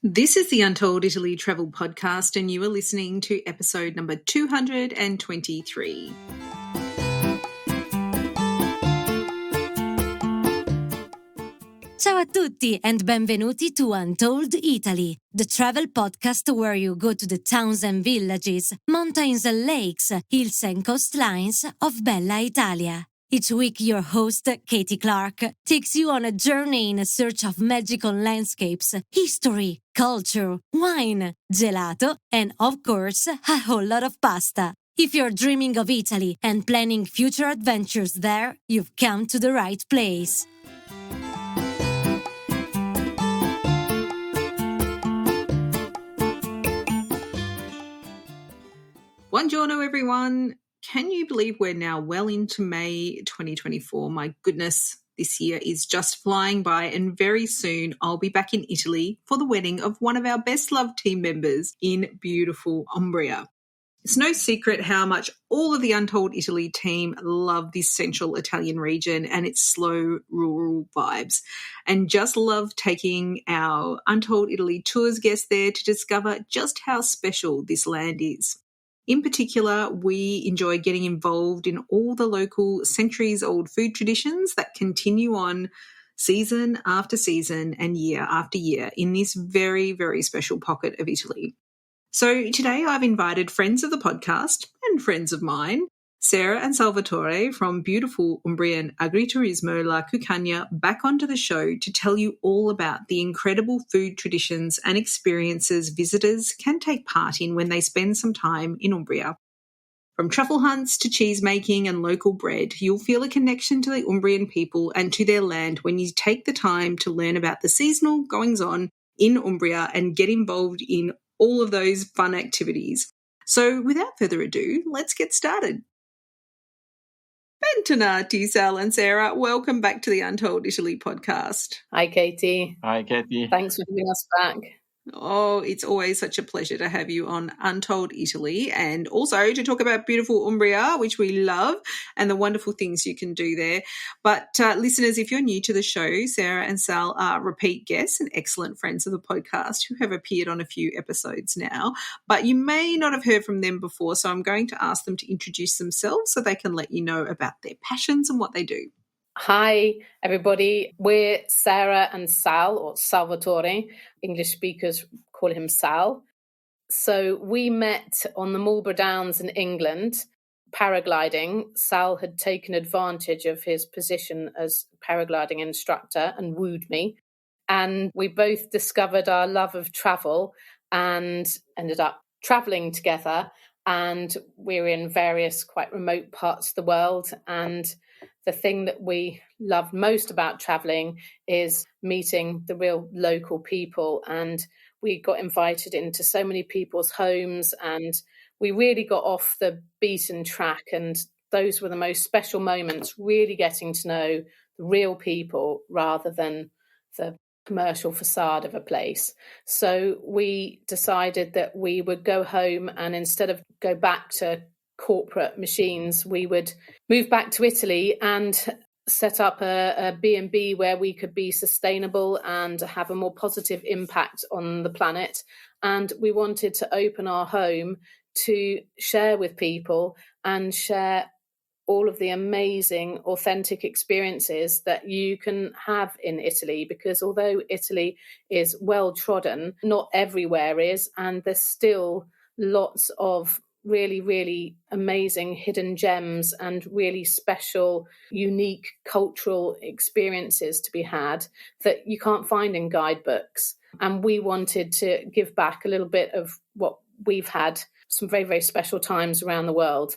This is the Untold Italy Travel Podcast, and you are listening to episode number 223. Ciao a tutti and benvenuti to Untold Italy, the travel podcast where you go to the towns and villages, mountains and lakes, hills and coastlines of Bella Italia. Each week, your host, Katy Clarke, takes you on a journey in search of magical landscapes, history, culture, wine, gelato, and of course, a whole lot of pasta. If you're dreaming of Italy and planning future adventures there, you've come to the right place. Buongiorno, everyone. Can you believe we're now well into May 2024? My goodness, this year is just flying by, and very soon I'll be back in Italy for the wedding of one of our best-loved team members in beautiful Umbria. It's no secret how much all of the Untold Italy team love this central Italian region and its slow rural vibes, and just love taking our Untold Italy tours guests there to discover just how special this land is. In particular, we enjoy getting involved in all the local centuries-old food traditions that continue on season after season and year after year in this very, very special pocket of Italy. So today I've invited friends of the podcast and friends of mine, Sarah and Salvatore from beautiful Umbrian Agriturismo La Cuccagna, back onto the show to tell you all about the incredible food traditions and experiences visitors can take part in when they spend some time in Umbria. From truffle hunts to cheese making and local bread, you'll feel a connection to the Umbrian people and to their land when you take the time to learn about the seasonal goings-on in Umbria and get involved in all of those fun activities. So without further ado, let's get started. Bentornati, Sal and Sarah. Welcome back to the Untold Italy podcast. Hi, Katy. Hi, Katy. Thanks for having us back. Oh, it's always such a pleasure to have you on Untold Italy, and also to talk about beautiful Umbria, which we love, and the wonderful things you can do there. But listeners, if you're new to the show, Sarah and Sal are repeat guests and excellent friends of the podcast who have appeared on a few episodes now, but you may not have heard from them before, so I'm going to ask them to introduce themselves so they can let you know about their passions and what they do. Hi, everybody. We're Sarah and Sal, or Salvatore. English speakers call him Sal. So we met on the Marlborough Downs in England, paragliding. Sal had taken advantage of his position as paragliding instructor and wooed me. And we both discovered our love of travel and ended up traveling together. And we're in various quite remote parts of the world. And the thing that we love most about traveling is meeting the real local people. And we got invited into so many people's homes, and we really got off the beaten track. And those were the most special moments, really getting to know the real people rather than the commercial facade of a place. So we decided that we would go home, and instead of go back to corporate machines, we would move back to Italy and set up a B&B where we could be sustainable and have a more positive impact on the planet. And we wanted to open our home to share with people and share all of the amazing, authentic experiences that you can have in Italy, because although Italy is well trodden, not everywhere is, and there's still lots of really, really amazing hidden gems and really special, unique cultural experiences to be had that you can't find in guidebooks. And we wanted to give back a little bit of what we've had, some very, very special times around the world.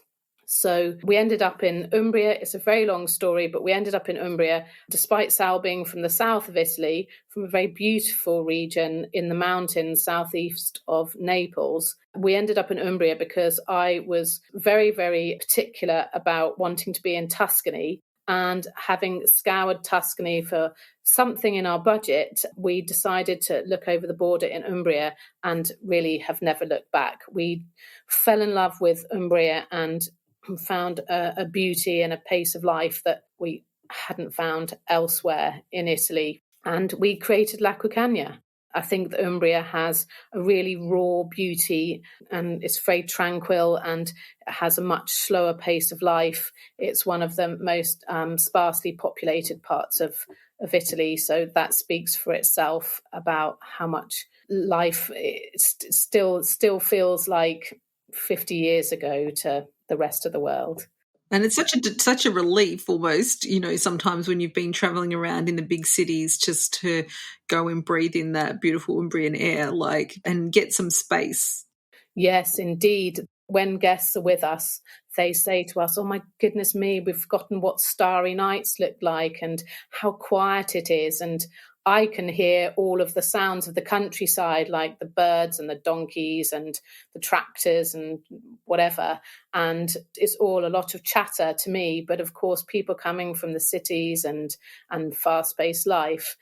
So we ended up in Umbria. It's a very long story, but we ended up in Umbria, despite Sal being from the south of Italy, from a very beautiful region in the mountains southeast of Naples. We ended up in Umbria because I was very, very particular about wanting to be in Tuscany. And having scoured Tuscany for something in our budget, we decided to look over the border in Umbria and really have never looked back. We fell in love with Umbria and found a beauty and a pace of life that we hadn't found elsewhere in Italy. And we created La Cuccagna. I think that Umbria has a really raw beauty, and it's very tranquil and has a much slower pace of life. It's one of the most sparsely populated parts of Italy, so that speaks for itself about how much life still feels like 50 years ago to the rest of the world. And it's such a relief almost, sometimes when you've been traveling around in the big cities, just to go and breathe in that beautiful Umbrian air, and get some space. Yes, indeed. When guests are with us, they say to us, "Oh my goodness me, we've forgotten what starry nights look like and how quiet it is." And I can hear all of the sounds of the countryside, like the birds and the donkeys and the tractors and whatever. And it's all a lot of chatter to me. But of course, people coming from the cities and fast-paced life,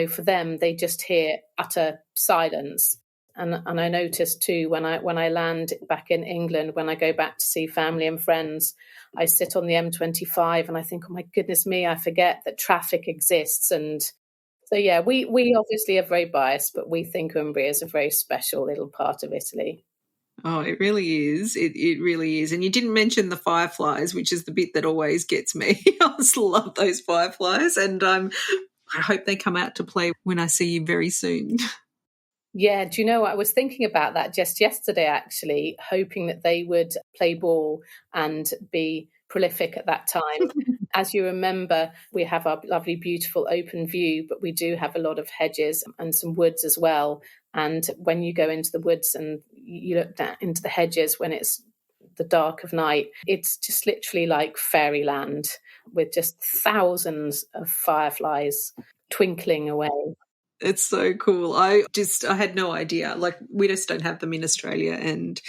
for them, they just hear utter silence. And I noticed too, when I land back in England, when I go back to see family and friends, I sit on the M25 and I think, oh my goodness me, I forget that traffic exists. And so, yeah, we obviously are very biased, but we think Umbria is a very special little part of Italy. Oh, it really is. It really is. And you didn't mention the fireflies, which is the bit that always gets me. I just love those fireflies, and I hope they come out to play when I see you very soon. Yeah, do you know what? I was thinking about that just yesterday, actually, hoping that they would play ball and be prolific at that time. As you remember, we have our lovely, beautiful open view, but we do have a lot of hedges and some woods as well. And when you go into the woods and you look down into the hedges when it's the dark of night, it's just literally like fairyland with just thousands of fireflies twinkling away. It's so cool. I had no idea. We just don't have them in Australia. And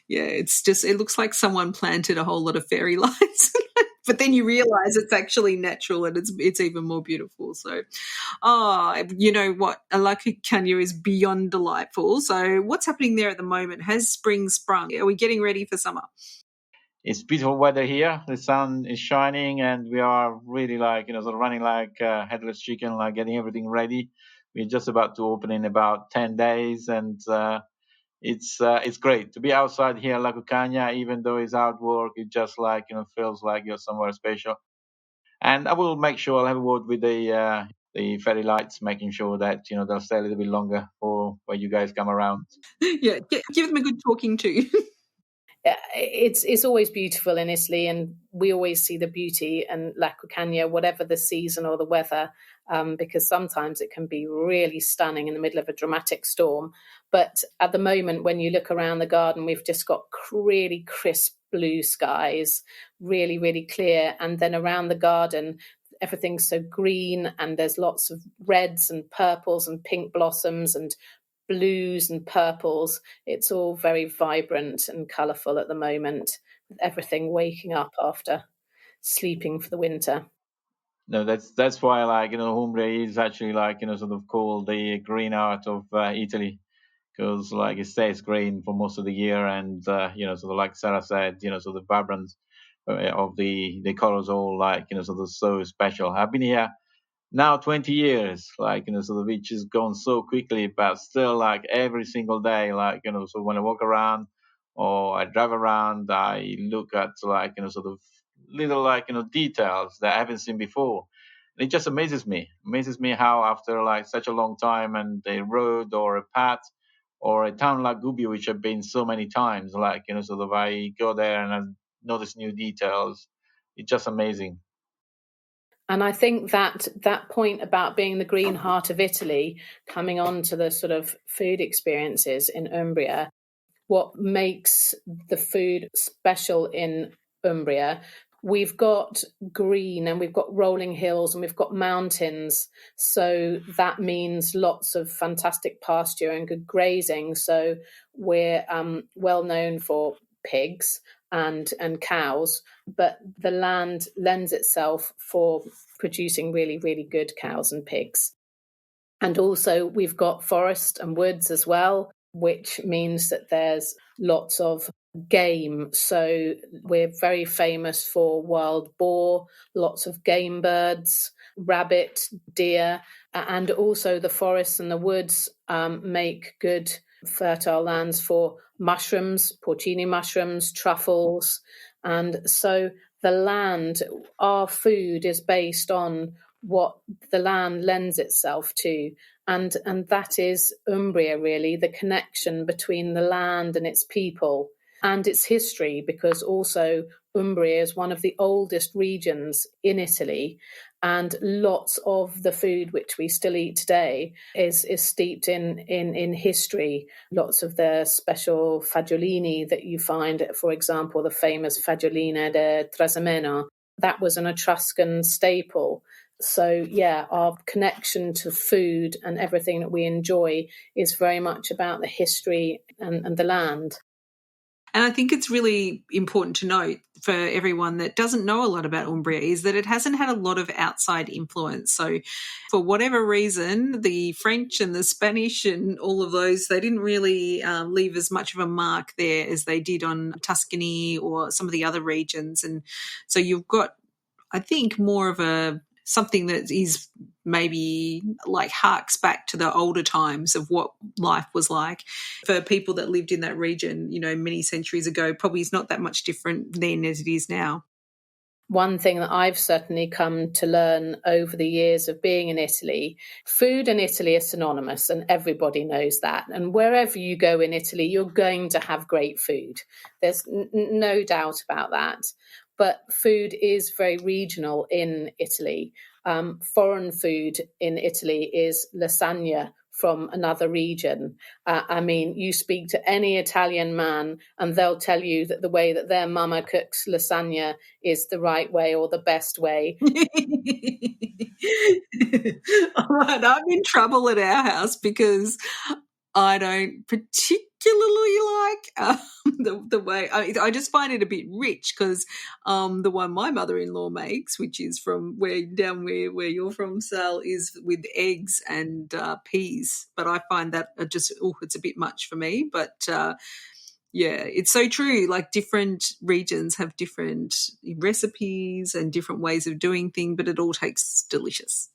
yeah, it looks like someone planted a whole lot of fairy lights. But then you realize it's actually natural and it's even more beautiful. So, you know what? Cuccagna is beyond delightful. So what's happening there at the moment? Has spring sprung? Are we getting ready for summer? It's beautiful weather here. The sun is shining, and we are really sort of running like headless chicken, like getting everything ready. We're just about to open in about 10 days, and it's great to be outside here, La Cuccagna. Even though it's outwork, it just feels like you're somewhere special. And I will make sure I'll have a word with the fairy lights, making sure that they'll stay a little bit longer for when you guys come around. Yeah, give them a good talking to. It's always beautiful in Italy, and we always see the beauty in La Cuccagna, whatever the season or the weather, because sometimes it can be really stunning in the middle of a dramatic storm. But at the moment, when you look around the garden, we've just got really crisp blue skies, really, really clear. And then around the garden, everything's so green, and there's lots of reds and purples and pink blossoms and blues and purples. It's all very vibrant and colourful at the moment, with everything waking up after sleeping for the winter. No, that's why Umbria is actually sort of called the green art of Italy, because it stays green for most of the year, and sort of like Sarah said, sort of vibrant of the colors, all sort of so special. I've been here now 20 years, sort of each has gone so quickly, but still every single day, so when I walk around or I drive around, I look at sort of little details that I haven't seen before. And it just amazes me how after such a long time, and a road or a path or a town like Gubbio, which I've been so many times, sort of I go there and I notice new details. It's just amazing. And I think that point about being the green heart of Italy, coming on to the sort of food experiences in Umbria, what makes the food special in Umbria, we've got green and we've got rolling hills and we've got mountains. So that means lots of fantastic pasture and good grazing. So we're well known for pigs and cows, but the land lends itself for producing really, really good cows and pigs. And also we've got forest and woods as well, which means that there's lots of game. So we're very famous for wild boar, lots of game birds, rabbit, deer, and also the forests and the woods make good fertile lands for mushrooms, porcini mushrooms, truffles. And so the land, our food is based on what the land lends itself to. And that is Umbria, really, the connection between the land and its people and its history, because also Umbria is one of the oldest regions in Italy, and lots of the food which we still eat today is steeped in history. Lots of the special fagiolini that you find, for example, the famous fagiolina de Trasimeno, that was an Etruscan staple. So, yeah, our connection to food and everything that we enjoy is very much about the history and the land. And I think it's really important to note for everyone that doesn't know a lot about Umbria is that it hasn't had a lot of outside influence. So for whatever reason, the French and the Spanish and all of those, they didn't really leave as much of a mark there as they did on Tuscany or some of the other regions. And so you've got, I think, more of something that is maybe like harks back to the older times of what life was like for people that lived in that region, many centuries ago. Probably is not that much different then as it is now. One thing that I've certainly come to learn over the years of being in Italy, food in Italy is synonymous, and everybody knows that. And wherever you go in Italy, you're going to have great food. There's no doubt about that. But food is very regional in Italy. Foreign food in Italy is lasagna from another region. You speak to any Italian man and they'll tell you that the way that their mama cooks lasagna is the right way or the best way. All right, I'm in trouble at our house because I don't particularly like the way. I just find it a bit rich because the one my mother-in-law makes, which is from where you're from, Sal, is with eggs and peas. But I find that it's a bit much for me. But yeah, it's so true. Like different regions have different recipes and different ways of doing things, but it all tastes delicious.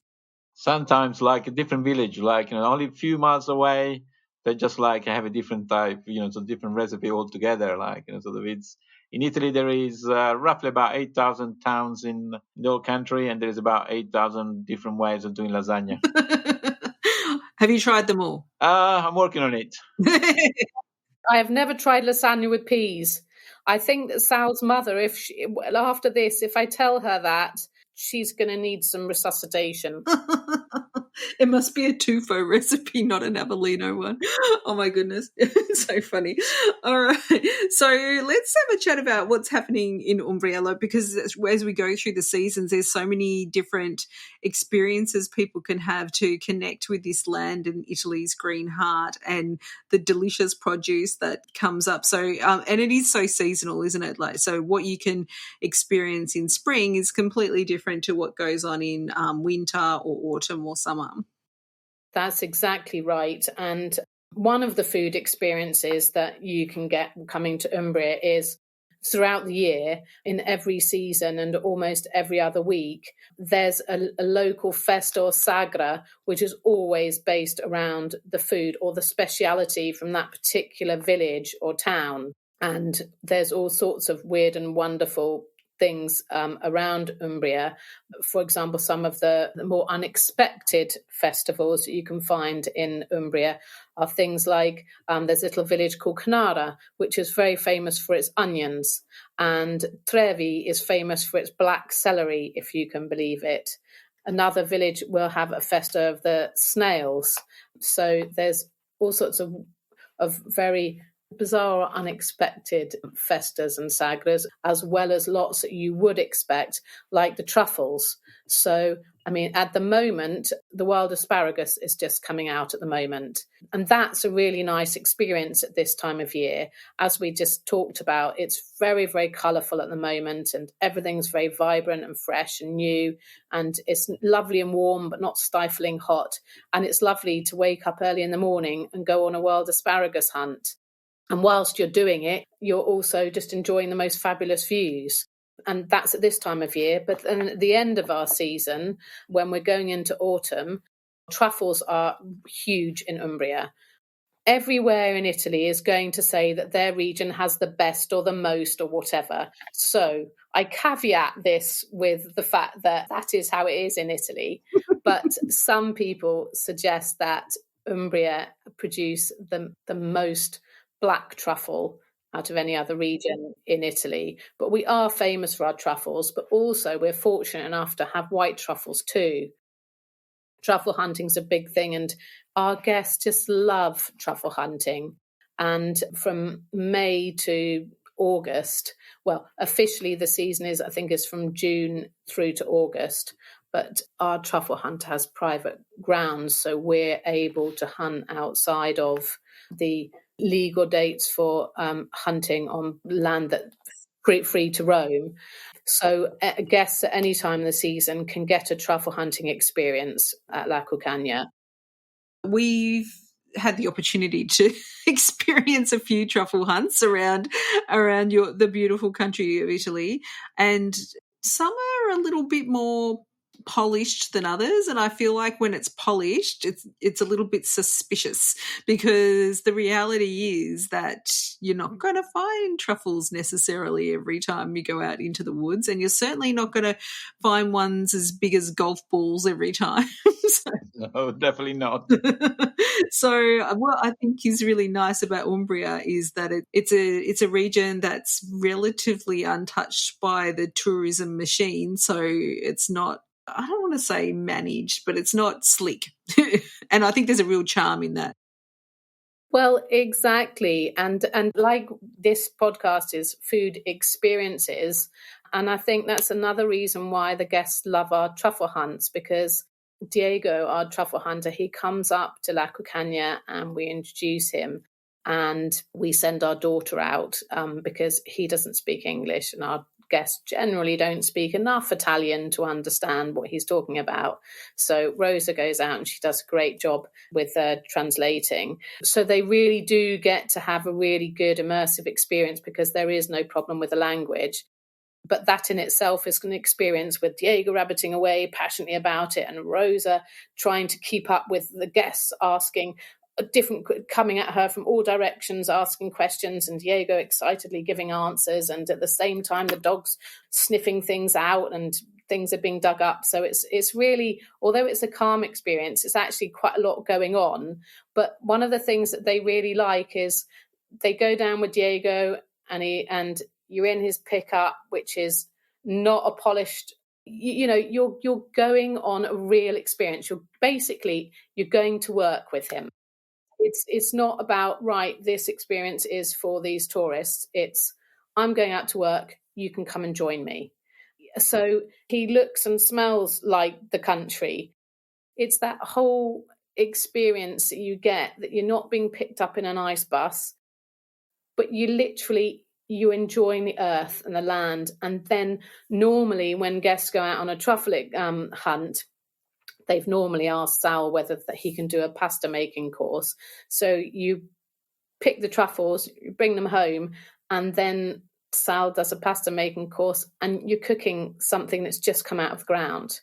Sometimes like a different village, like, only a few miles away, they just like have a different type, so different recipe altogether. Like, it's in Italy, there is roughly about 8,000 towns in the whole country, and there is about 8,000 different ways of doing lasagna. Have you tried them all? I'm working on it. I have never tried lasagna with peas. I think that Sal's mother, after this, if I tell her that, she's going to need some resuscitation. It must be a tufo recipe, not an Avellino one. Oh, my goodness. It's so funny. All right. So let's have a chat about what's happening in Umbria, because as we go through the seasons, there's so many different experiences people can have to connect with this land and Italy's green heart and the delicious produce that comes up. So, and it is so seasonal, isn't it? Like, so what you can experience in spring is completely different to what goes on in winter or autumn or summer. That's exactly right. And one of the food experiences that you can get coming to Umbria is throughout the year, in every season and almost every other week, there's a local festa or sagra, which is always based around the food or the speciality from that particular village or town. And there's all sorts of weird and wonderful things around Umbria. For example, some of the more unexpected festivals that you can find in Umbria are things like there's a little village called Canara, which is very famous for its onions, and Trevi is famous for its black celery, if you can believe it. Another village will have a festa of the snails. So there's all sorts of very bizarre or unexpected festas and sagras, as well as lots that you would expect, like the truffles. So, at the moment, the wild asparagus is just coming out at the moment. And that's a really nice experience at this time of year. As we just talked about, it's very, very colourful at the moment, and everything's very vibrant and fresh and new. And it's lovely and warm, but not stifling hot. And it's lovely to wake up early in the morning and go on a wild asparagus hunt. And whilst you're doing it, you're also just enjoying the most fabulous views. And that's at this time of year. But then at the end of our season, when we're going into autumn, truffles are huge in Umbria. Everywhere in Italy is going to say that their region has the best or the most or whatever. So I caveat this with the fact that that is how it is in Italy. But some people suggest that Umbria produce the most black truffle out of any other region in Italy. But we are famous for our truffles, but also we're fortunate enough to have white truffles too. Truffle hunting's a big thing, and our guests just love truffle hunting. And from May to August, well, officially the season is, I think, is from June through to August, but our truffle hunt has private grounds, so we're able to hunt outside of the legal dates for hunting on land that free to roam. So guests at any time of the season can get a truffle hunting experience at La Cuccagna. We've had the opportunity to experience a few truffle hunts around the beautiful country of Italy, and some are a little bit more polished than others, and I feel like when it's polished it's a little bit suspicious, because the reality is that you're not going to find truffles necessarily every time you go out into the woods, and you're certainly not going to find ones as big as golf balls every time. No, definitely not. So what I think is really nice about Umbria is that it's a region that's relatively untouched by the tourism machine. So it's not, I don't want to say managed, but it's not slick. And I think there's a real charm in that. Well, exactly. And like this podcast is food experiences. And I think that's another reason why the guests love our truffle hunts, because Diego, our truffle hunter, he comes up to La Cuccagna and we introduce him, and we send our daughter out because he doesn't speak English, and our guests generally don't speak enough Italian to understand what he's talking about. So Rosa goes out and she does a great job with translating. So they really do get to have a really good immersive experience because there is no problem with the language. But that in itself is an experience with Diego rabbiting away passionately about it, and Rosa trying to keep up with the guests asking coming at her from all directions, asking questions, and Diego excitedly giving answers, and at the same time the dog's sniffing things out and things are being dug up. So it's really, although it's a calm experience, it's actually quite a lot going on. But one of the things that they really like is they go down with Diego and you're in his pickup, which is not a polished, you're going on a real experience. You're going to work with him. It's not about, right, this experience is for these tourists. It's, I'm going out to work, you can come and join me. So he looks and smells like the country. It's that whole experience that you get, that you're not being picked up in a nice bus, but you're enjoying the earth and the land. And then normally when guests go out on a truffle hunt, they've normally asked Sal whether he can do a pasta making course. So you pick the truffles, you bring them home, and then Sal does a pasta making course, and you're cooking something that's just come out of the ground.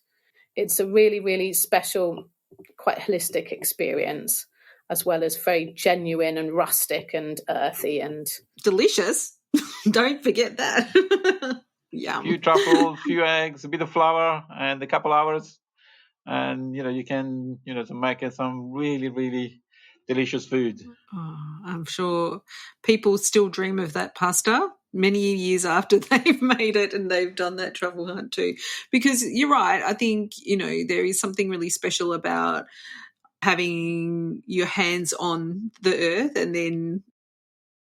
It's a really, really special, quite holistic experience, as well as very genuine and rustic and earthy and delicious. Don't forget that. Yum. Few truffles, few eggs, a bit of flour, and a couple hours. And you can to make some really, really delicious food. Oh, I'm sure people still dream of that pasta many years after they've made it and they've done that truffle hunt too. Because you're right, I think there is something really special about having your hands on the earth, and then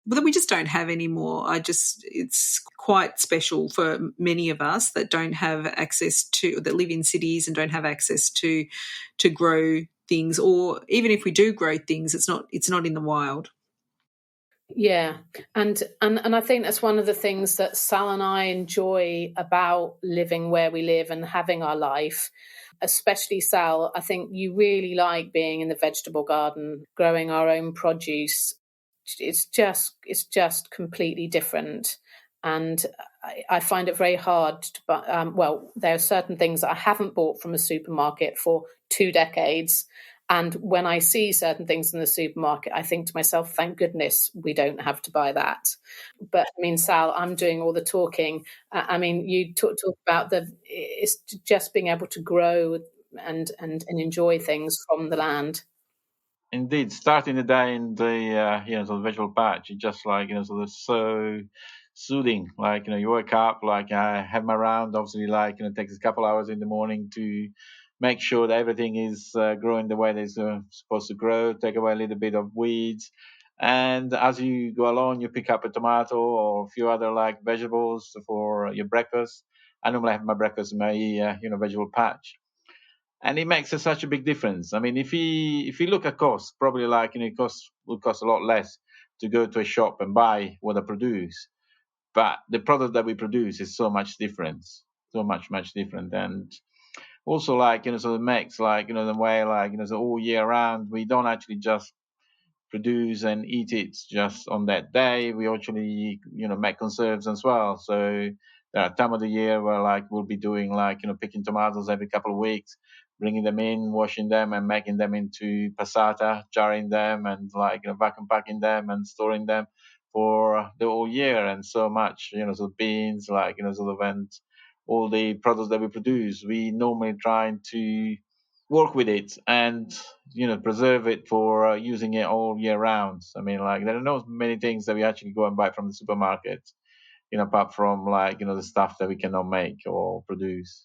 that we just don't have anymore. It's quite special for many of us that don't have access to, that live in cities and don't have access to grow things, or even if we do grow things, it's not in the wild. Yeah. And I think that's one of the things that Sal and I enjoy about living where we live and having our life. Especially Sal, I think you really like being in the vegetable garden, growing our own produce. It's just completely different. And I find it very hard to buy. There are certain things that I haven't bought from a supermarket for 2 decades. And when I see certain things in the supermarket, I think to myself, thank goodness we don't have to buy that. But I mean, Sal, I'm doing all the talking. I mean, you talk about it's just being able to grow and enjoy things from the land. Indeed, starting the day in the sort of vegetable patch is just like sort of so soothing. Like you wake up, like I have my round. Obviously, like it takes a couple hours in the morning to make sure that everything is growing the way that it's supposed to grow. Take away a little bit of weeds, and as you go along, you pick up a tomato or a few other like vegetables for your breakfast. I normally have my breakfast in my vegetable patch, and it makes such a big difference. I mean, if you look at cost, probably like it would cost a lot less to go to a shop and buy what I produce, but the product that we produce is so much different, so much different, and also like so it makes like the way like so all year round we don't actually just produce and eat it just on that day. We actually, make conserves as well. So there are time of the year where like we'll be doing like, picking tomatoes every couple of weeks, bringing them in, washing them and making them into passata, jarring them and like, vacuum packing them and storing them for the whole year. And so much, sort of beans, like, sort of, and all the products that we produce, we normally trying to work with it and preserve it for using it all year round. I mean, like there are not many things that we actually go and buy from the supermarket, apart from like the stuff that we cannot make or produce.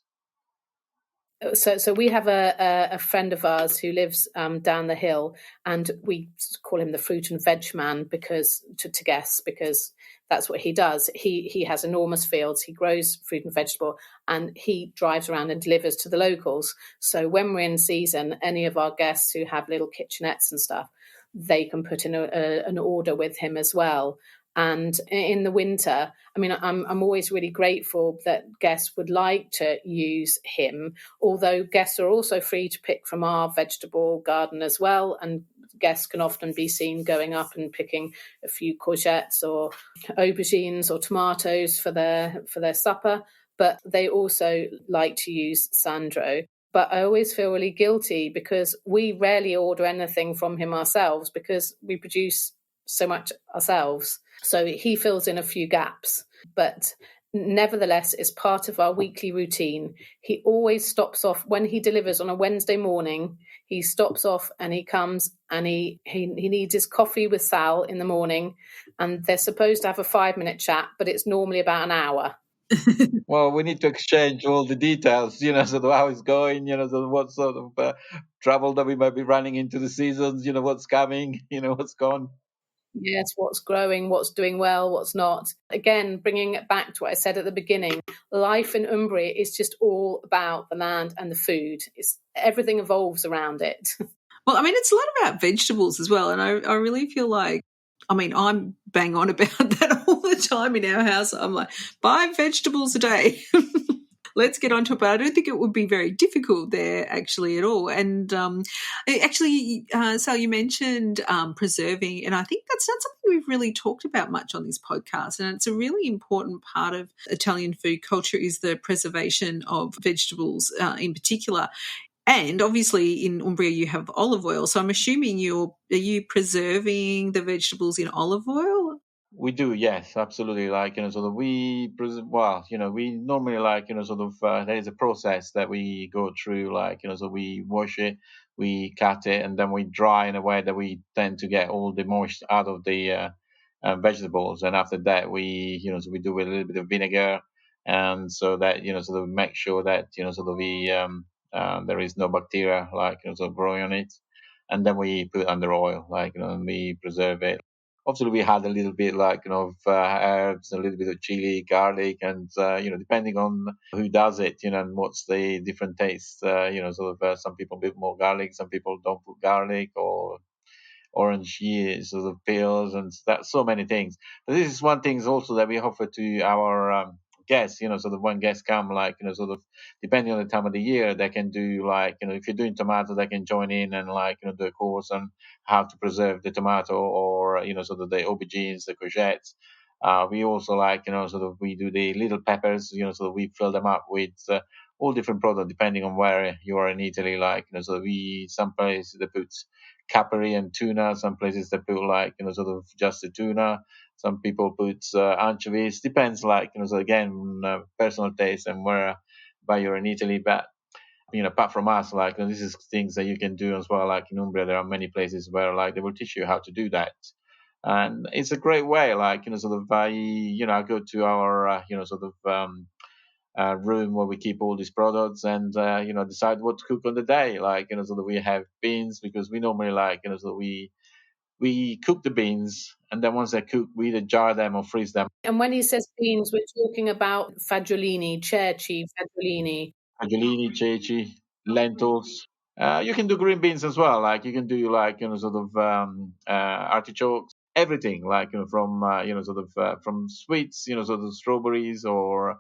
So we have a friend of ours who lives down the hill, and we call him the fruit and veg man because to guess, because that's what he does. He has enormous fields. He grows fruit and vegetable, and he drives around and delivers to the locals. So when we're in season, any of our guests who have little kitchenettes and stuff, they can put in an order with him as well. And in the winter, I mean, I'm always really grateful that guests would like to use him, although guests are also free to pick from our vegetable garden as well. And guests can often be seen going up and picking a few courgettes or aubergines or tomatoes for their supper. But they also like to use Sandro. But I always feel really guilty because we rarely order anything from him ourselves because we produce so much ourselves. So he fills in a few gaps, but nevertheless, it's part of our weekly routine. He always stops off when he delivers on a Wednesday morning. He stops off and he comes and he needs his coffee with Sal in the morning, and they're supposed to have a 5-minute chat, but it's normally about an hour. Well, we need to exchange all the details, sort of how it's going, sort of what sort of trouble that we might be running into the seasons, what's coming, what's gone. Yes, what's growing, what's doing well, what's not. Again, bringing it back to what I said at the beginning, life in Umbria is just all about the land and the food. Everything evolves around it. Well, I mean, it's a lot about vegetables as well. And I really feel like, I mean, I'm bang on about that all the time in our house. I'm like, 5 vegetables a day. Let's get on to it. But I don't think it would be very difficult there actually at all. And Sal, you mentioned preserving, and I think that's not something we've really talked about much on this podcast. And it's a really important part of Italian food culture is the preservation of vegetables in particular. And obviously in Umbria you have olive oil. So I'm assuming are you preserving the vegetables in olive oil? We do, yes, absolutely. Like, sort of we normally like, sort of, there is a process that we go through, like, so we wash it, we cut it, and then we dry in a way that we tend to get all the moisture out of the vegetables. And after that, so we do with a little bit of vinegar, and so that, sort of make sure that, sort of there is no bacteria, like, sort of growing on it. And then we put it under oil, like, and we preserve it. Obviously, we had a little bit like of herbs, a little bit of chili, garlic, and depending on who does it, and what's the different tastes. Sort of some people put more garlic, some people don't put garlic, or orange years, sort of peels, and that's so many things. But this is one thing also that we offer to our guests. Sort of when guests come, like sort of depending on the time of the year, they can do like if you're doing tomato, they can join in and like do a course on how to preserve the tomato, or sort of the aubergines, the courgettes. We also we do the little peppers, so we fill them up with all different products depending on where you are in Italy. Some places they put capri and tuna, some places they put just the tuna. Some people put anchovies. Depends, again, personal taste and where by you're in Italy. But apart from us, this is things that you can do as well. Like in Umbria, there are many places where they will teach you how to do that, and it's a great way. I go to our room where we keep all these products and decide what to cook on the day. We have beans because we normally we cook the beans, and then once they're cooked, we either jar them or freeze them. And when he says beans, we're talking about fagiolini, ceci, fagiolini. Fagiolini, ceci, lentils. You can do green beans as well. You can do artichokes, everything. From sweets, strawberries or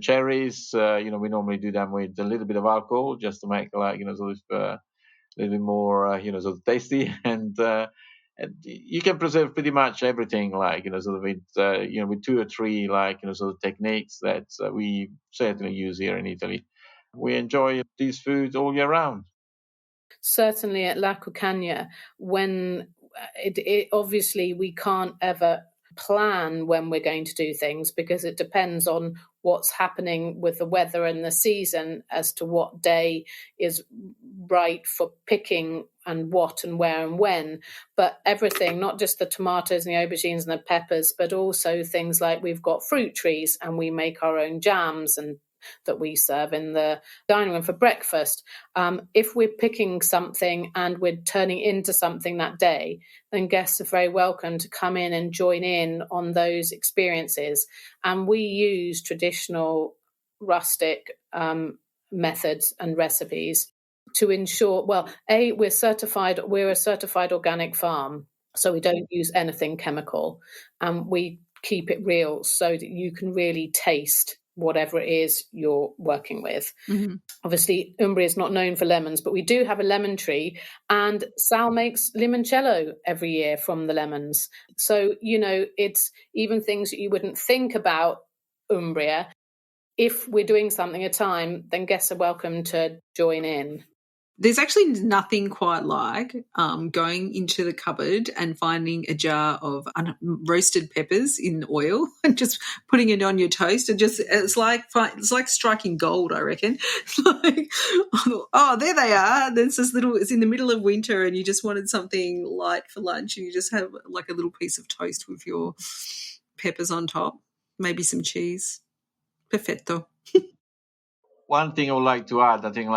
cherries. We normally do them with a little bit of alcohol just to make a little bit more tasty and you can preserve pretty much everything with two or three techniques that we certainly use here in Italy. We enjoy these foods all year round. Certainly at La Cuccagna, when it obviously we can't ever plan when we're going to do things because it depends on what's happening with the weather and the season as to what day is right for picking and what and where and when. But everything, not just the tomatoes and the aubergines and the peppers, but also things like we've got fruit trees and we make our own jams and that we serve in the dining room for breakfast. If we're picking something and we're turning into something that day, then guests are very welcome to come in and join in on those experiences. And we use traditional rustic methods and recipes to ensure, we're a certified organic farm, so we don't use anything chemical, and we keep it real so that you can really taste whatever it is you're working with. Mm-hmm. Obviously, Umbria is not known for lemons, but we do have a lemon tree, and Sal makes limoncello every year from the lemons. So, it's even things that you wouldn't think about Umbria. If we're doing something at a time, then guests are welcome to join in. There's actually nothing quite like going into the cupboard and finding a jar of roasted peppers in oil and just putting it on your toast, and it's like striking gold, I reckon. There they are. There's this it's in the middle of winter and you just wanted something light for lunch, and you just have like a little piece of toast with your peppers on top, maybe some cheese. Perfetto. One thing I would like to add, I think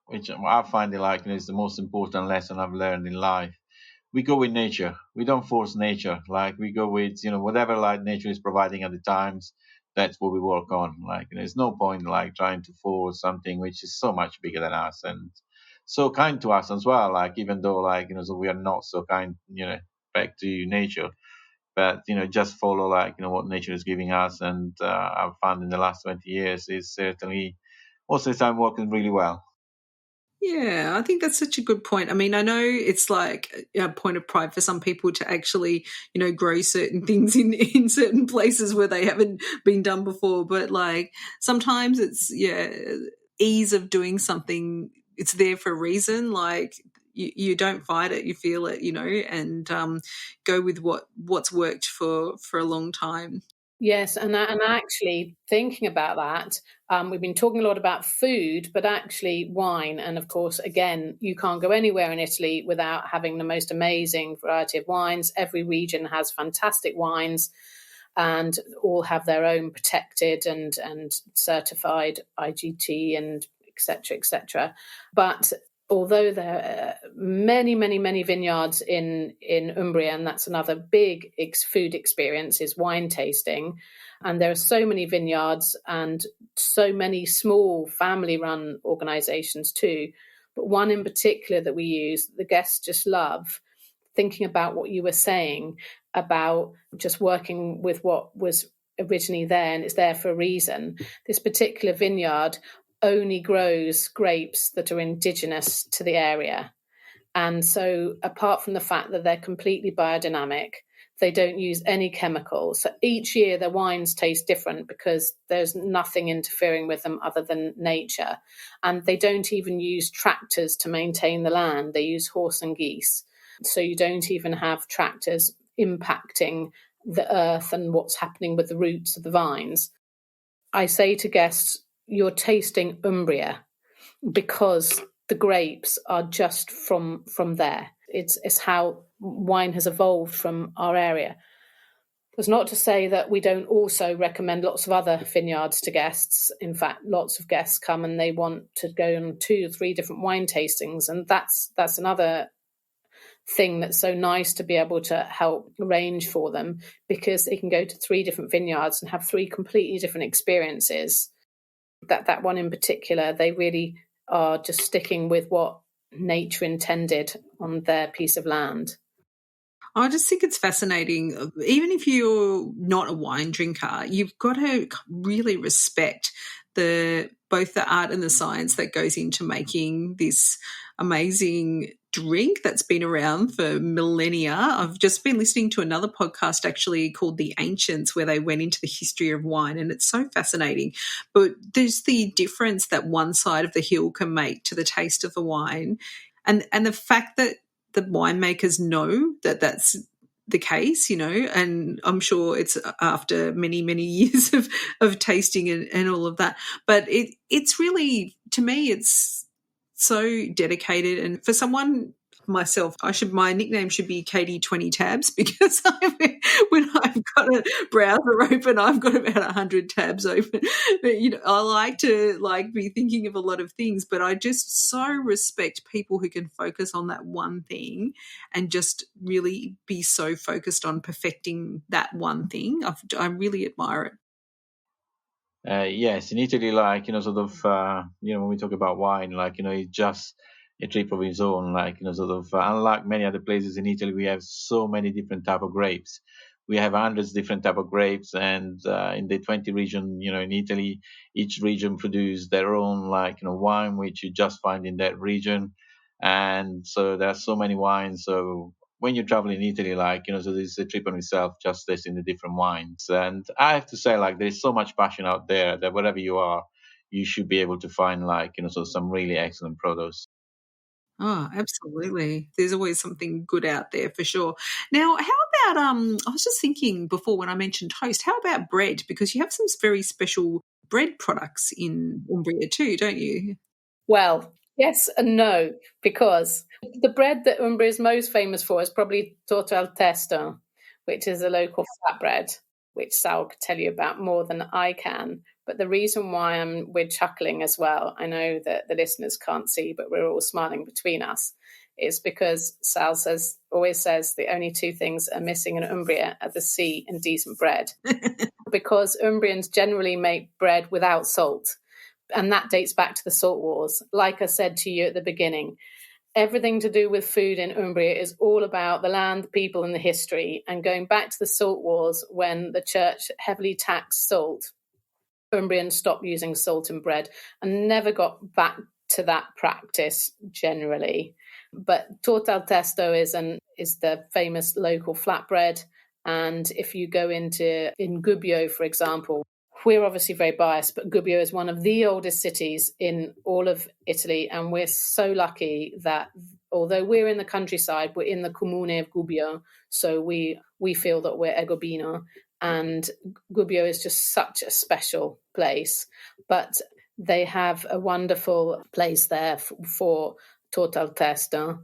which I find is the most important lesson I've learned in life. We go with nature. We don't force nature. We go with whatever nature is providing at the times. That's what we work on. There's no point trying to force something which is so much bigger than us and so kind to us as well. Even though so we are not so kind back to nature. But just follow what nature is giving us, and I've found in the last 20 years is certainly most of the time working really well. Yeah, I think that's such a good point. I mean, I know it's like a point of pride for some people to actually, grow certain things in certain places where they haven't been done before. But sometimes it's, ease of doing something. It's there for a reason. You don't fight it, you feel it, and go with what's worked for a long time. Yes, and actually thinking about that, we've been talking a lot about food, but actually wine. And of course, again, you can't go anywhere in Italy without having the most amazing variety of wines. Every region has fantastic wines and all have their own protected and certified IGT and et cetera, et cetera. But although there are many, many, many vineyards in Umbria, and that's another big food experience is wine tasting. And there are so many vineyards and so many small family-run organizations too. But one in particular that we use, the guests just love, thinking about what you were saying about just working with what was originally there, and it's there for a reason. This particular vineyard only grows grapes that are indigenous to the area. And so apart from the fact that they're completely biodynamic, they don't use any chemicals. So each year their wines taste different because there's nothing interfering with them other than nature. And they don't even use tractors to maintain the land. They use horse and geese. So you don't even have tractors impacting the earth and what's happening with the roots of the vines. I say to guests, you're tasting Umbria because the grapes are just from there. It's how wine has evolved from our area. It's not to say that we don't also recommend lots of other vineyards to guests. In fact, lots of guests come and they want to go on 2 or 3 different wine tastings, and that's another thing that's so nice to be able to help arrange for them, because they can go to 3 different vineyards and have 3 completely different experiences. That one in particular, they really are just sticking with what nature intended on their piece of land. I just think it's fascinating. Even if you're not a wine drinker, you've got to really respect both the art and the science that goes into making this amazing drink that's been around for millennia. I've just been listening to another podcast actually called The Ancients, where they went into the history of wine, and it's so fascinating. But there's the difference that one side of the hill can make to the taste of the wine, and the fact that the winemakers know that that's the case, and I'm sure it's after many, many years of tasting and all of that. But it's really, to me, it's so dedicated. And for someone myself, my nickname should be Katy 20 tabs, because when I've got a browser open, I've got about 100 tabs open. But, I like to be thinking of a lot of things, but I just so respect people who can focus on that one thing and just really be so focused on perfecting that one thing. I really admire it. Yes, in Italy, when we talk about wine, it's just a trip of its own. Unlike many other places in Italy, we have so many different type of grapes. We have hundreds different type of grapes, and in the 20 region, in Italy, each region produce their own, wine, which you just find in that region. And so there are so many wines. So when you travel in Italy, so this is a trip on itself, just tasting the different wines. And I have to say, there's so much passion out there that wherever you are, you should be able to find, some really excellent produce. Oh, absolutely. There's always something good out there for sure. Now, how about I was just thinking before when I mentioned toast, how about bread? Because you have some very special bread products in Umbria too, don't you? Well, yes and no, because the bread that Umbria is most famous for is probably torta al testo, which is a local flatbread, which Sal could tell you about more than I can. But the reason why we're chuckling as well, I know that the listeners can't see, but we're all smiling between us, is because Sal always says the only 2 things are missing in Umbria are the sea and decent bread. Because Umbrians generally make bread without salt. And that dates back to the salt wars. Like I said to you at the beginning, everything to do with food in Umbria is all about the land, the people, and the history. And going back to the salt wars, when the church heavily taxed salt, Umbrians stopped using salt in bread and never got back to that practice generally. But torta al testo is the famous local flatbread. And if you go in Gubbio, for example, we're obviously very biased, but Gubbio is one of the oldest cities in all of Italy. And we're so lucky that although we're in the countryside, we're in the comune of Gubbio. So we feel that we're Egobino. And Gubbio is just such a special place. But they have a wonderful place there for torta al testo,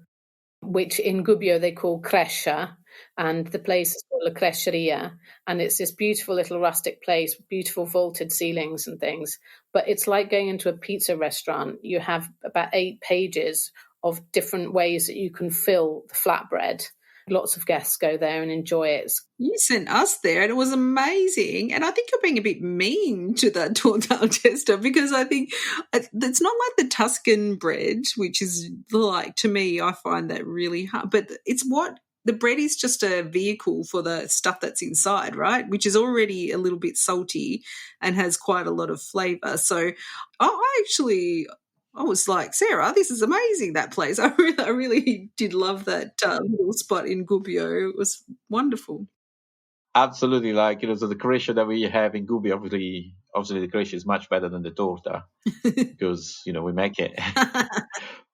which in Gubbio they call Crescia, and the place is called La Cresceria, and it's this beautiful little rustic place, beautiful vaulted ceilings and things. But it's like going into a pizza restaurant. You have about 8 pages of different ways that you can fill the flatbread. Lots of guests go there and enjoy it. You sent us there and it was amazing. And I think you're being a bit mean to that torta al testo, because I think it's not like the Tuscan bread, which is to me, I find that really hard. But it's the bread is just a vehicle for the stuff that's inside, right? Which is already a little bit salty and has quite a lot of flavour. So I actually I was like, Sarah, this is amazing, that place. I really did love that little spot in Gubbio. It was wonderful. Absolutely, so the Croatia that we have in Gubbio, obviously the Croatia is much better than the torta because, we make it.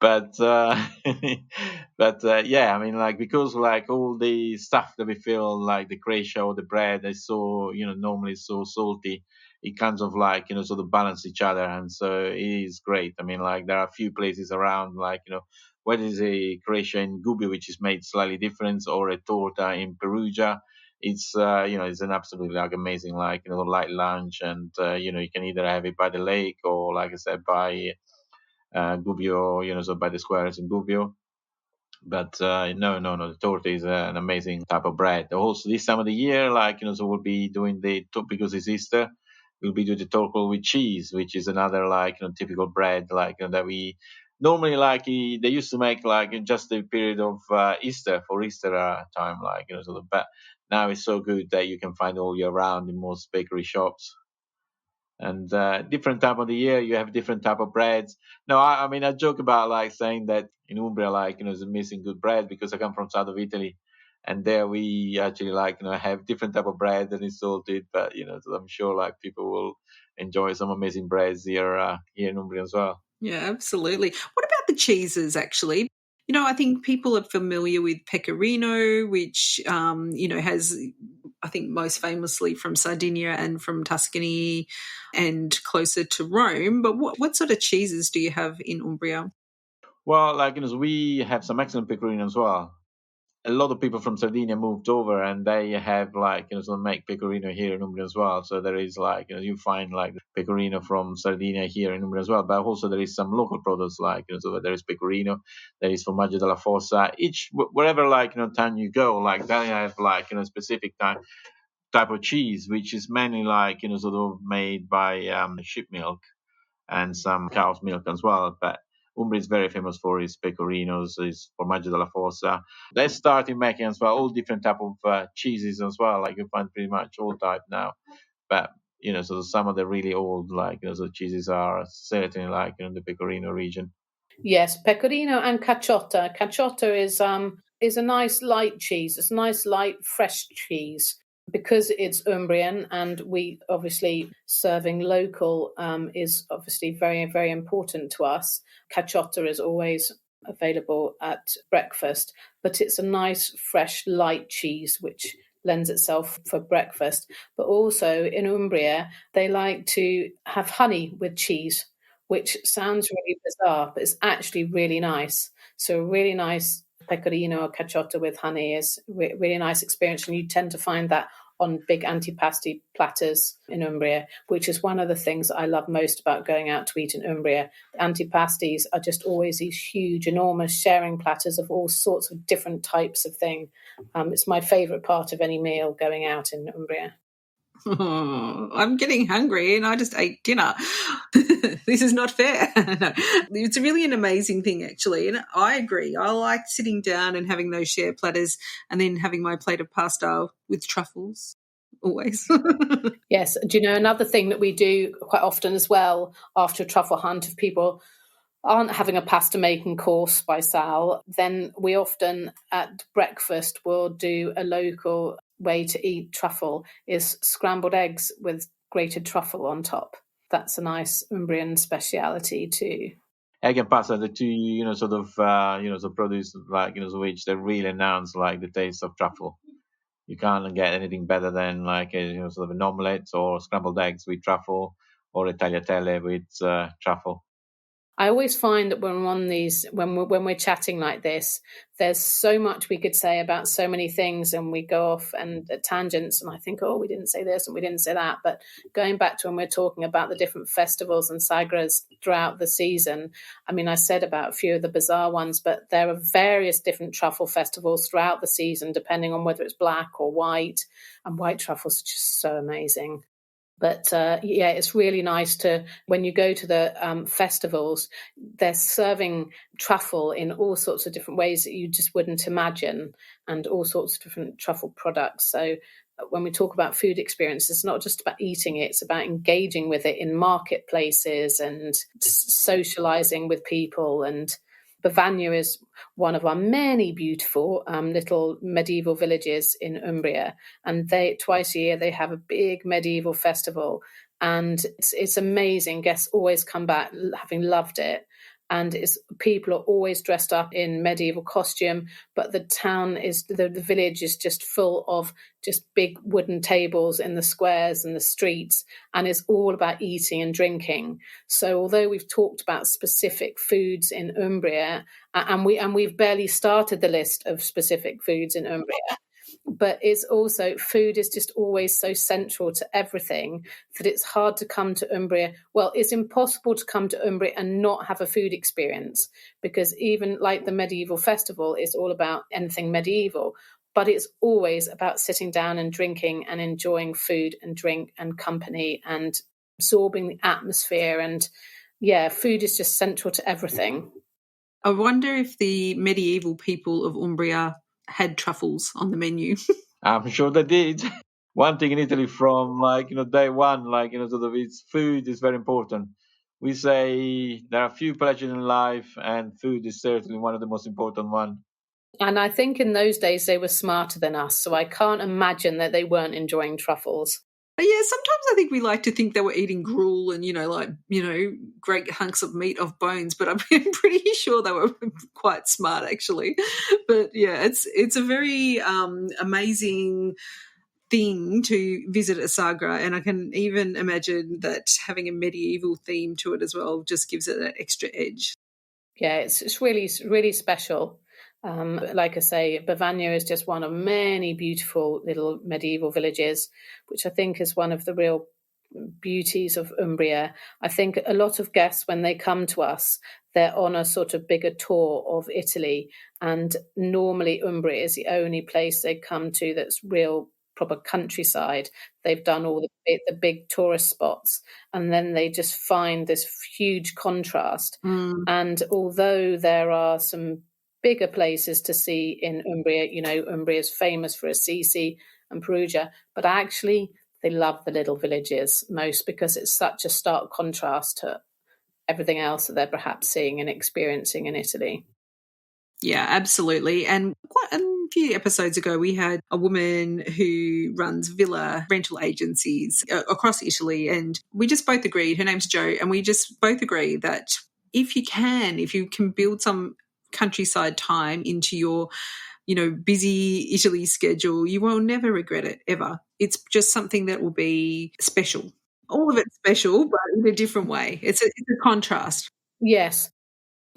But yeah, I mean, because all the stuff that we feel like the Croatia or the bread is so normally so salty, it kind of sort of balance each other, and so it is great. I mean, there are a few places around whether it's a Croatia in Gubbio, which is made slightly different, or a torta in Perugia. It's it's an absolutely amazing light lunch, and you can either have it by the lake or, like I said, by Gubbio, so by the squares in Gubbio. But no, the torta is an amazing type of bread. Also, this time of the year, so we'll be doing because it's Easter, we'll be doing the torkel with cheese, which is another typical bread that we normally they used to make in just the period of Easter for Easter time, but now it's so good that you can find all year round in most bakery shops. And different time of the year, you have different type of breads. No, I mean, I joke about saying that in Umbria, is missing good bread because I come from south of Italy, and there we actually have different type of bread and it's salted. But so I'm sure people will enjoy some amazing breads here in Umbria as well. Yeah, absolutely. What about the cheeses, actually? I think people are familiar with pecorino, which, has, I think, most famously from Sardinia and from Tuscany and closer to Rome. But what sort of cheeses do you have in Umbria? Well, we have some excellent pecorino as well. A lot of people from Sardinia moved over, and they have make pecorino here in Umbria as well. So there is you find pecorino from Sardinia here in Umbria as well. But also there is some local products so there is pecorino, there is formaggio della fossa. Wherever town you go, they have specific type of cheese, which is mainly sort of made by sheep milk and some cow's milk as well. But Umbria is very famous for its pecorinos, its formaggio della fossa. They started making as well all different type of cheeses as well. You find pretty much all type now. But so some of the really old so cheeses are certainly in the pecorino region. Yes, pecorino and caciotta. Caciotta is a nice light cheese. It's a nice light fresh cheese because it's Umbrian, and we obviously serving local is obviously very, very important to us. Caciotta is always available at breakfast, but it's a nice fresh light cheese which lends itself for breakfast. But also in Umbria, they like to have honey with cheese, which sounds really bizarre, but it's actually really nice. So a really nice pecorino or caciotta with honey is really nice experience, and you tend to find that on big antipasti platters in Umbria, which is one of the things that I love most about going out to eat in Umbria. Antipastis are just always these huge, enormous sharing platters of all sorts of different types of thing. It's my favourite part of any meal going out in Umbria. Oh, I'm getting hungry and I just ate dinner. This is not fair. No. It's really an amazing thing, actually. And I agree. I like sitting down and having those share platters and then having my plate of pasta with truffles, always. Yes. Do you know another thing that we do quite often as well after a truffle hunt, if people aren't having a pasta making course by Sal, then we often at breakfast will do a local way to eat truffle is scrambled eggs with grated truffle on top. That's a nice Umbrian speciality too. Egg and pasta, the two, sort of, so produce which they really announce the taste of truffle. You can't get anything better than a sort of an omelette or scrambled eggs with truffle or a tagliatelle with truffle. I always find that when we're on these, when we're chatting like this, there's so much we could say about so many things, and we go off and at tangents, and I think, oh, we didn't say this and we didn't say that. But going back to when we're talking about the different festivals and sagras throughout the season, I mean, I said about a few of the bizarre ones, but there are various different truffle festivals throughout the season, depending on whether it's black or white, and white truffles are just so amazing. But yeah, it's really nice to, when you go to the festivals, they're serving truffle in all sorts of different ways that you just wouldn't imagine, and all sorts of different truffle products. So when we talk about food experience, it's not just about eating it, it's about engaging with it in marketplaces and socializing with people. And Bavagna is one of our many beautiful little medieval villages in Umbria. And twice a year, they have a big medieval festival. And it's amazing. Guests always come back having loved it. And people are always dressed up in medieval costume, but the village is just full of just big wooden tables in the squares and the streets, and it's all about eating and drinking. So although we've talked about specific foods in Umbria, and we've barely started the list of specific foods in Umbria, but it's also, food is just always so central to everything that it's hard to come to Umbria. Well, it's impossible to come to Umbria and not have a food experience, because even like the medieval festival is all about anything medieval, but it's always about sitting down and drinking and enjoying food and drink and company and absorbing the atmosphere. And yeah, food is just central to everything. I wonder if the medieval people of Umbria had truffles on the menu. I'm sure they did. One thing in Italy from day one, sort of its food is very important. We say there are few pleasures in life, and food is certainly one of the most important ones. And I think in those days they were smarter than us, so I can't imagine that they weren't enjoying truffles. Yeah, sometimes I think we like to think they were eating gruel and, great hunks of meat off bones, but I'm pretty sure they were quite smart, actually. But yeah, it's a very amazing thing to visit at Sagra, and I can even imagine that having a medieval theme to it as well just gives it that extra edge. Yeah, it's really, really special. Like I say, Bavagna is just one of many beautiful little medieval villages, which I think is one of the real beauties of Umbria. I think a lot of guests, when they come to us, they're on a sort of bigger tour of Italy, and normally Umbria is the only place they come to that's real proper countryside. They've done all the big tourist spots, and then they just find this huge contrast. And although there are some bigger places to see in Umbria, Umbria is famous for Assisi and Perugia, but actually they love the little villages most because it's such a stark contrast to everything else that they're perhaps seeing and experiencing in Italy. Yeah, absolutely. And quite a few episodes ago, we had a woman who runs villa rental agencies across Italy, and we just both agreed, her name's Jo, and we just both agree that if you can build some countryside time into your busy Italy schedule, you will never regret it, ever. It's just something that will be special. All of it's special, but in a different way. It's a contrast. Yes.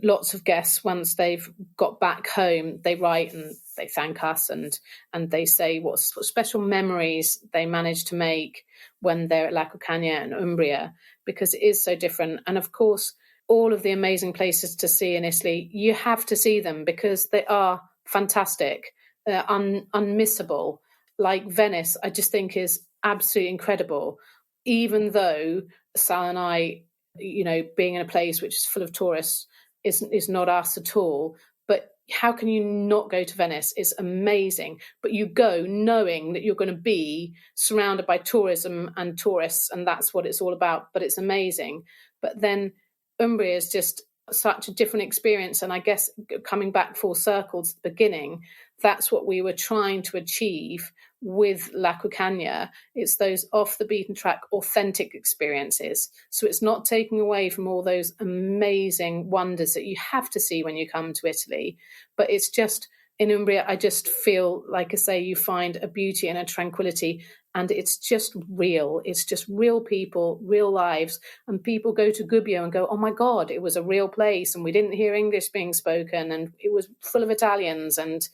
Lots of guests, once they've got back home, they write and they thank us and they say what special memories they managed to make when they're at La Cuccagna and Umbria, because it is so different. And of course, all of the amazing places to see in Italy, you have to see them because they are fantastic, unmissable. Like Venice, I just think is absolutely incredible, even though Sal and I, being in a place which is full of tourists, is not us at all. But how can you not go to Venice? It's amazing. But you go knowing that you're going to be surrounded by tourism and tourists, and that's what it's all about. But it's amazing. But then Umbria is just such a different experience. And I guess coming back full circle to the beginning, that's what we were trying to achieve with La Cuccagna. It's those off the beaten track, authentic experiences. So it's not taking away from all those amazing wonders that you have to see when you come to Italy, but it's just in Umbria, I just feel, like I say, you find a beauty and a tranquility, and it's just real. It's just real people, real lives. And people go to Gubbio and go, oh my God, it was a real place, and we didn't hear English being spoken, and it was full of Italians and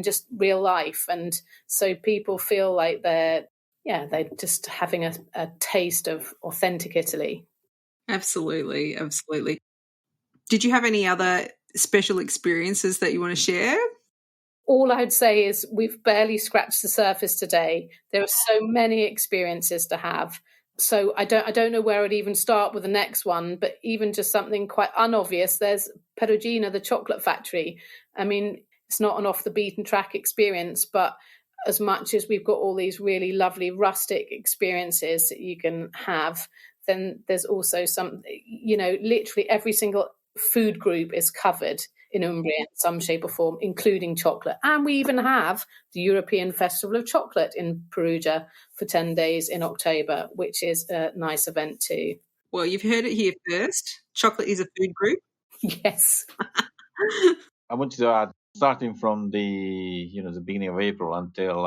just real life. And so people feel like they're just having a taste of authentic Italy. Absolutely, absolutely. Did you have any other special experiences that you want to share? All I'd say is we've barely scratched the surface today. There are so many experiences to have. So I don't know where I'd even start with the next one, but even just something quite unobvious, there's Perugina, the chocolate factory. I mean, it's not an off the beaten track experience, but as much as we've got all these really lovely rustic experiences that you can have, then there's also some, literally every single food group is covered in Umbria in some shape or form, including chocolate. And we even have the European Festival of Chocolate in Perugia for 10 days in October, which is a nice event too. Well, you've heard it here first. Chocolate is a food group. Yes. I wanted to add, starting from the beginning of April until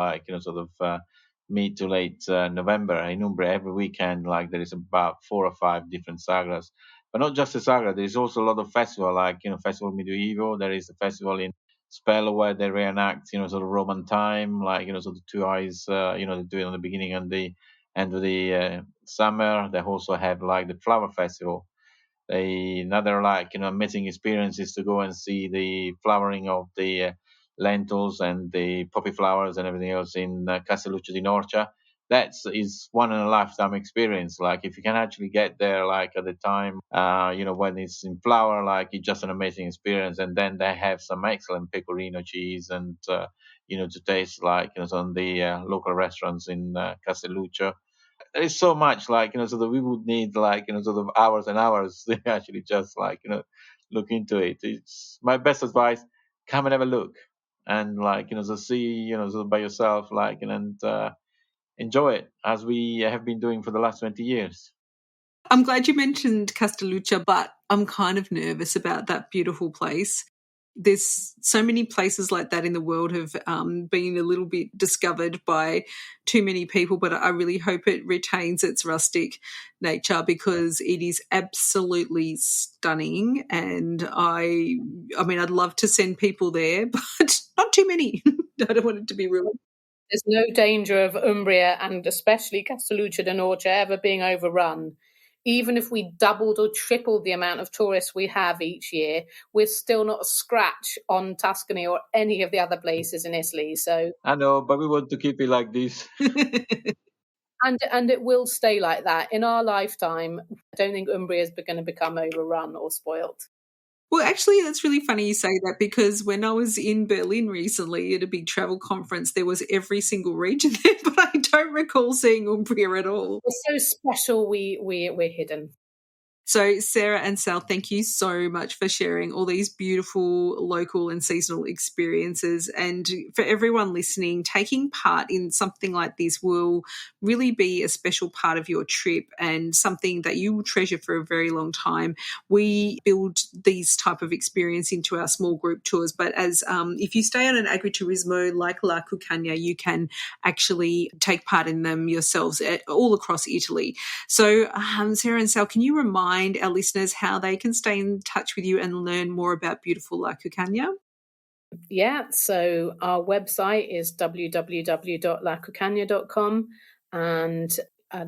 mid to late November in Umbria, every weekend there is about 4 or 5 different sagras. But not just the sagra, there is also a lot of festival, Festival Medioevo. There is a festival in Spello where they reenact Roman time, the 2 eyes, they do it on the beginning and the end of the summer. They also have the flower festival. Another amazing experience is to go and see the flowering of the lentils and the poppy flowers and everything else in Castelluccio di Norcia. That is one in a lifetime experience. If you can actually get there at the time, when it's in flower, it's just an amazing experience. And then they have some excellent pecorino cheese and to taste on the local restaurants in Castelluccio. There's so much so that we would need hours and hours to actually just look into it. It's my best advice: come and have a look and so see by yourself and enjoy it as we have been doing for the last 20 years. I'm glad you mentioned Castelluccio, but I'm kind of nervous about that beautiful place. There's so many places like that in the world have been a little bit discovered by too many people, but I really hope it retains its rustic nature because it is absolutely stunning. And I mean, I'd love to send people there, but not too many. I don't want it to be ruined. There's no danger of Umbria and especially Castelluccio di Norcia ever being overrun. Even if we doubled or tripled the amount of tourists we have each year, we're still not a scratch on Tuscany or any of the other places in Italy. So I know, but we want to keep it like this. And it will stay like that. In our lifetime, I don't think Umbria is going to become overrun or spoilt. Well, actually, that's really funny you say that because when I was in Berlin recently at a big travel conference, there was every single region there, but I don't recall seeing Umbria at all. We're so special, we're hidden. So, Sarah and Sal, thank you so much for sharing all these beautiful local and seasonal experiences. And for everyone listening, taking part in something like this will really be a special part of your trip and something that you will treasure for a very long time. We build these type of experience into our small group tours, but as if you stay on an agriturismo like La Cuccagna, you can actually take part in them yourselves all across Italy. So, Sarah and Sal, can you remind our listeners how they can stay in touch with you and learn more about beautiful La Cuccagna? Yeah, so our website is www.lacuccagna.com and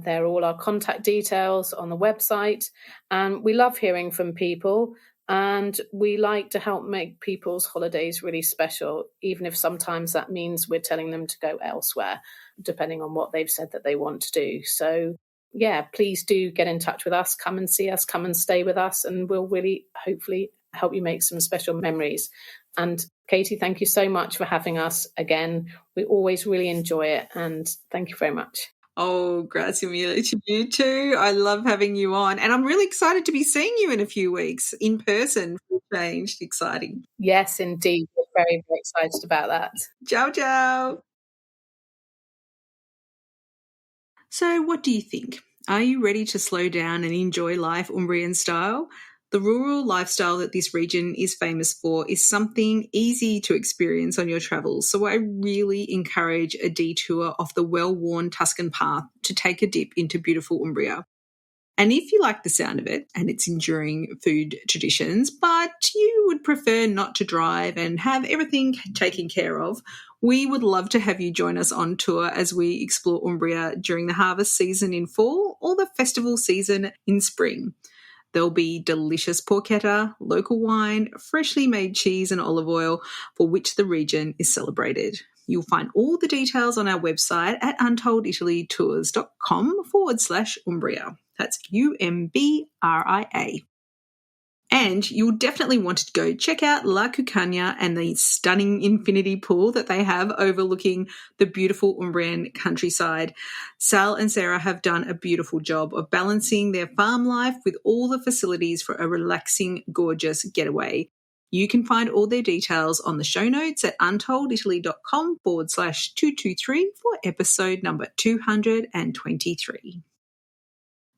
there are all our contact details on the website. And we love hearing from people and we like to help make people's holidays really special, even if sometimes that means we're telling them to go elsewhere, depending on what they've said that they want to do. So yeah, please do get in touch with us, come and see us, come and stay with us, and we'll really hopefully help you make some special memories. And Katy, thank you so much for having us again. We always really enjoy it, and thank you very much. Oh, grazie mille to you too. I love having you on, and I'm really excited to be seeing you in a few weeks in person for a change. Exciting. Yes, indeed. We're very, very excited about that. Ciao, ciao. So what do you think? Are you ready to slow down and enjoy life Umbrian style? The rural lifestyle that this region is famous for is something easy to experience on your travels, so I really encourage a detour off the well-worn Tuscan path to take a dip into beautiful Umbria. And if you like the sound of it and its enduring food traditions, but you would prefer not to drive and have everything taken care of, we would love to have you join us on tour as we explore Umbria during the harvest season in fall or the festival season in spring. There'll be delicious porchetta, local wine, freshly made cheese and olive oil for which the region is celebrated. You'll find all the details on our website at untolditalytours.com/Umbria. That's Umbria. And you'll definitely want to go check out La Cuccagna and the stunning infinity pool that they have overlooking the beautiful Umbrian countryside. Sal and Sarah have done a beautiful job of balancing their farm life with all the facilities for a relaxing, gorgeous getaway. You can find all their details on the show notes at untolditaly.com/223 for episode number 223.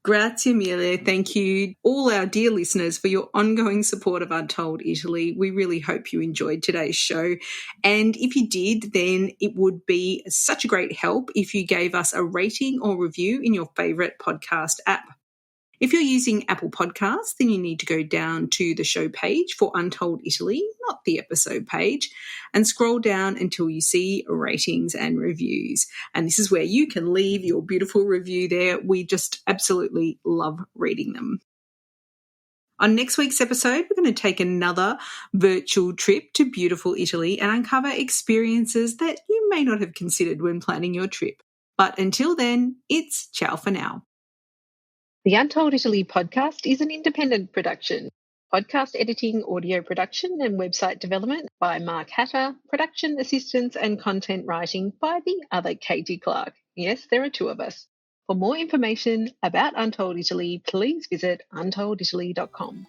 Grazie mille. Thank you, all our dear listeners, for your ongoing support of Untold Italy. We really hope you enjoyed today's show. And if you did, then it would be such a great help if you gave us a rating or review in your favourite podcast app. If you're using Apple Podcasts, then you need to go down to the show page for Untold Italy, not the episode page, and scroll down until you see ratings and reviews. And this is where you can leave your beautiful review there. We just absolutely love reading them. On next week's episode, we're going to take another virtual trip to beautiful Italy and uncover experiences that you may not have considered when planning your trip. But until then, it's ciao for now. The Untold Italy podcast is an independent production. Podcast editing, audio production and website development by Mark Hatter, production assistance and content writing by the other Katy Clarke. Yes, there are two of us. For more information about Untold Italy, please visit untolditaly.com.